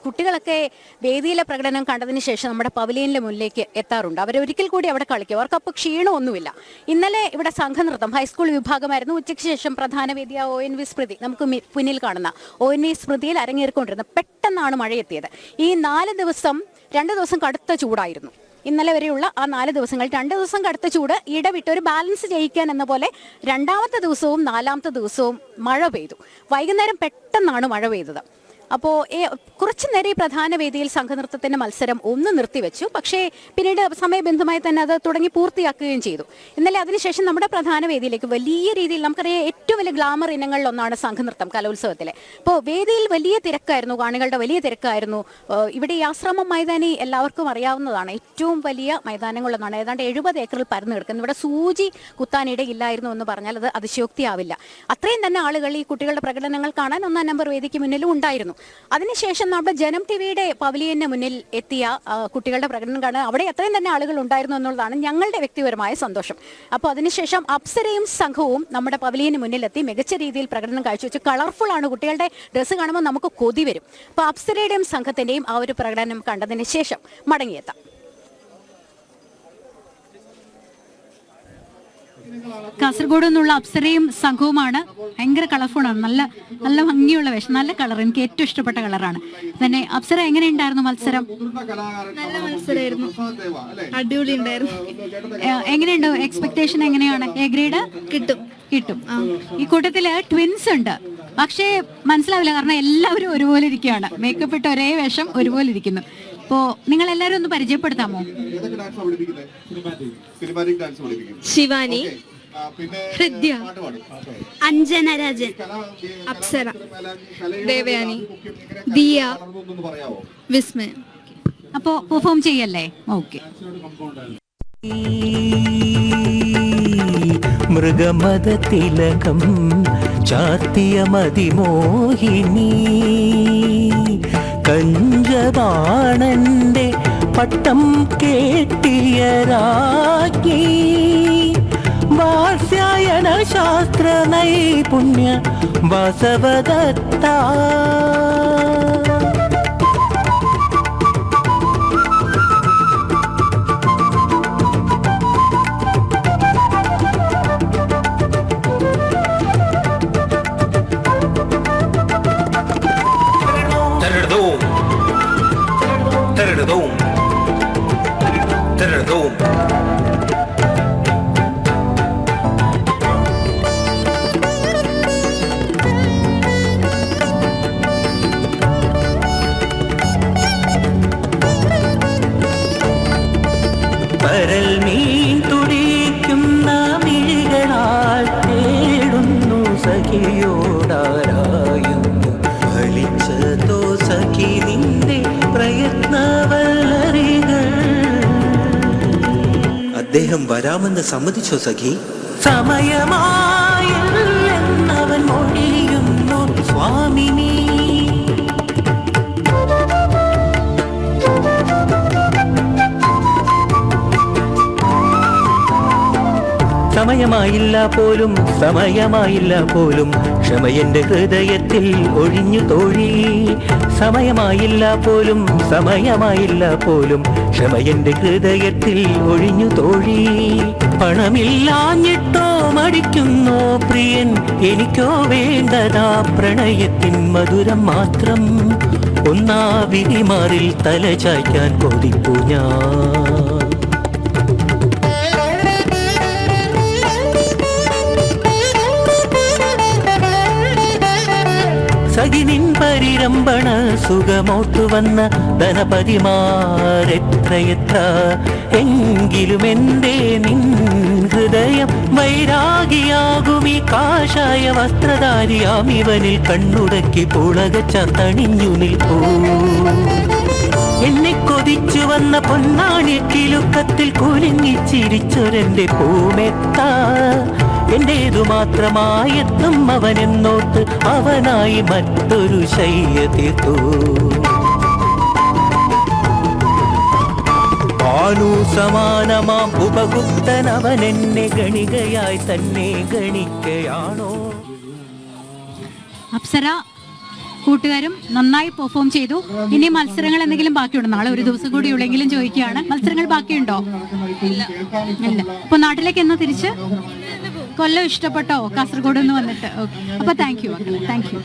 കുട്ടികളൊക്കെ വേദിയിലെ പ്രകടനം കണ്ടതിന് ശേഷം നമ്മുടെ പവലിയനിലെ മുന്നിലേക്ക് എത്താറുണ്ട്. അവരൊരിക്കൽ കൂടി അവിടെ കളിക്കും. അവർക്കപ്പോൾ ക്ഷീണമൊന്നുമില്ല. ഇന്നലെ ഇവിടെ സംഘനൃത്തം ഹൈസ്കൂൾ വിഭാഗമായിരുന്നു. ഉച്ചയ്ക്ക് ശേഷം പ്രധാന വേദിയ ONV സ്മൃതി, നമുക്ക് പിന്നിൽ കാണുന്ന ONV സ്മൃതിയിൽ അരങ്ങേറിക്കൊണ്ടിരുന്നത്. പെട്ടെന്നാണ് മഴയെത്തിയത്. ഈ 2 ദിവസം കടുത്ത ചൂടായിരുന്നു. ഇന്നലെ വരെയുള്ള ആ 4 ദിവസങ്ങൾ 2 ദിവസം കടുത്ത ചൂട് ഇടവിട്ട് ഒരു ബാലൻസ് ചെയ്യിക്കാൻ എന്ന പോലെ 2ാമത്തെ ദിവസവും 4ാമത്തെ ദിവസവും മഴ പെയ്തു. വൈകുന്നേരം പെട്ടെന്നാണ് മഴ പെയ്തത്. അപ്പോൾ കുറച്ചു നേരം ഈ പ്രധാന വേദിയിൽ സംഘനൃത്തത്തിൻ്റെ മത്സരം ഒന്ന് നിർത്തിവെച്ചു. പക്ഷേ പിന്നീട് സമയബന്ധമായി തന്നെ അത് തുടങ്ങി പൂർത്തിയാക്കുകയും ചെയ്തു. ഇന്നലെ അതിനുശേഷം നമ്മുടെ പ്രധാന വേദിയിലേക്ക് വലിയ രീതിയിൽ, നമുക്കറിയാം ഏറ്റവും വലിയ ഗ്ലാമർ ഇനങ്ങളിലൊന്നാണ് സംഘനൃത്തം കലോത്സവത്തിലെ. അപ്പോൾ വേദിയിൽ വലിയ തിരക്കായിരുന്നു, കാണികളുടെ വലിയ തിരക്കായിരുന്നു. ഇവിടെ ഈ ആശ്രമം മൈതാനി എല്ലാവർക്കും അറിയാവുന്നതാണ്, ഏറ്റവും വലിയ മൈതാനങ്ങളൊന്നാണ്. ഏതാണ്ട് 70 ഏക്കറിൽ പരന്നു കിടക്കുന്നു. ഇവിടെ സൂചി കുത്താനിടയില്ലായിരുന്നു എന്ന് പറഞ്ഞാൽ അത് അതിശയോക്തിയാവില്ല. അത്രയും തന്നെ ആളുകൾ ഈ കുട്ടികളുടെ പ്രകടനങ്ങൾ കാണാൻ 1-ാം നമ്പർ വേദിക്ക് മുന്നിലും ഉണ്ടായിരുന്നു. അതിനുശേഷം നമ്മുടെ ജനം ടിവിയുടെ പവലിയന് മുന്നിൽ എത്തിയ കുട്ടികളുടെ പ്രകടനം കാണാൻ അവിടെ അത്രയും തന്നെ ആളുകൾ ഉണ്ടായിരുന്നു എന്നുള്ളതാണ് ഞങ്ങളുടെ വ്യക്തിപരമായ സന്തോഷം. അപ്പോൾ അതിനുശേഷം അപ്സരയും സംഘവും നമ്മുടെ പവലിയന് മുന്നിലെത്തി മികച്ച രീതിയിൽ പ്രകടനം കാഴ്ചവെച്ചു. കളർഫുൾ ആണ്, കുട്ടികളുടെ ഡ്രസ്സ് കാണുമ്പോൾ നമുക്ക് കൊതി വരും. അപ്പോൾ അപ്സരയുടെയും സംഘത്തിൻ്റെയും ആ ഒരു പ്രകടനം കണ്ടതിന് ശേഷം മടങ്ങിയെത്താം. കാസർഗോഡ് നിന്നുള്ള അപ്സരയും സംഘവുമാണ്. ഭയങ്കര കളർഫുള്ളാണ്, നല്ല നല്ല ഭംഗിയുള്ള വേഷം, നല്ല കളർ, എനിക്ക് ഏറ്റവും ഇഷ്ടപ്പെട്ട കളറാണ്. തന്നെ അപ്സര, എങ്ങനെയുണ്ടായിരുന്നു മത്സരം? നല്ല മത്സരമായിരുന്നു, അടിപൊളി ഉണ്ടായിരുന്നു. എങ്ങനെയുണ്ട് എക്സ്പെക്ടേഷൻ? എങ്ങനെയാണ്? എ ഗ്രേഡ് കിട്ടും. ഈ കൂട്ടത്തില് ട്വിൻസ് ഉണ്ട്, പക്ഷേ മനസ്സിലാവില്ല, കാരണം എല്ലാവരും ഒരുപോലെ ഇരിക്കുകയാണ്. മേക്കപ്പ് ഇട്ട് ഒരേ വേഷം ഒരുപോലെ ഇരിക്കുന്നു. അപ്പോൾ നിങ്ങൾ എല്ലാവരും ഒന്ന് പരിചയപ്പെടുത്താമോ? ശിവാനി, ഹൃദ്യ, അഞ്ജന രാജൻ, അപ്സര, ദേവയാനി, ദിയ, വിസ്മയ. അപ്പോൾ പെർഫോം ചെയ്യല്ലേ? ഓക്കെ. മൃഗമത തിലകം ചാർത്തിയ മതിമോഹിനി, കഞ്ചബാണന്റെ പട്ടം കേട്ടിയ രാജ്ഞി, വാത്സ്യായന ശാസ്ത്ര നൈപുണ്യ വാസവദത്ത. പരൽ മീൻ തുടിക്കുന്ന മിഴികളാൽ തേടുന്നു സഖിയോടാരായുന്നു, ഫലിച്ചതോ സഖി നിന്റെ പ്രയത്നവല്ലരികൾ. അദ്ദേഹം വരാമെന്ന് സമ്മതിച്ചോ സഖി? സമയമായെന്നവൻ മൊഴിയുന്നു സ്വാമിനി. സമയമായില്ല പോലും, സമയമായില്ല പോലും, ക്ഷമയന്റെ ഹൃദയത്തിൽ ഒഴിഞ്ഞു തോഴി. സമയമായില്ല പോലും, സമയമായില്ല പോലും, ക്ഷമയന്റെ ഹൃദയത്തിൽ ഒഴിഞ്ഞു തോഴി. പണമില്ലാഞ്ഞിട്ടോ മടിക്കുന്നോ പ്രിയൻ, എനിക്കോ വേണ്ടതാ പ്രണയത്തിൻ മധുരം മാത്രം. ഒന്നാ വിധിമാറിൽ തല ചായ്ക്കാൻ കൊതിപ്പു ഞാൻ. സഖിനിൻ പരിരംഭണ സുഖമോട്ടു വന്ന ധനപതിമാരെത്രയെത്ര, എങ്കിലും എന്തേ നിൻ ഹൃദയം വൈരാഗിയാകുമീ കാഷായ വസ്ത്രധാരിയാം ഇവനിൽ കണ്ണുടക്കി പുളകച്ചതണിഞ്ഞു നിൽപ്പൂ. എന്നെ കൊതിച്ചു വന്ന പൊന്നാണിക്കിലുക്കത്തിൽ കുലുങ്ങിച്ചിരിച്ചൊരെന്റെ പൂമെത്ത, എന്റേതു മാത്രമായെത്തും അവനെന്നോട്ട് അവനായി മറ്റൊരു ശയ്യ തീർത്തു. ഭാനു സമാനമാം ഉപഗുപ്തൻ അവൻ എന്നെ ഗണികയായി തന്നെ ഗണിക്കയാണോ? അപ്സര കൂട്ടുകാരും നന്നായി പെർഫോം ചെയ്തു. ഇനി മത്സരങ്ങൾ എന്തെങ്കിലും ബാക്കിയുണ്ടോ? നാളെ ഒരു ദിവസം കൂടി ഉള്ളെങ്കിലും ചോദിക്കുകയാണ്, മത്സരങ്ങൾ ബാക്കിയുണ്ടോ? ഇല്ല. അപ്പൊ നാട്ടിലേക്ക് എന്നാ തിരിച്ച്? കൊല്ലം ഇഷ്ടപ്പെട്ടോ കാസർഗോഡ് നിന്ന് വന്നിട്ട്? ഓക്കെ, അപ്പൊ താങ്ക് യു മക്കളെ, താങ്ക് യു.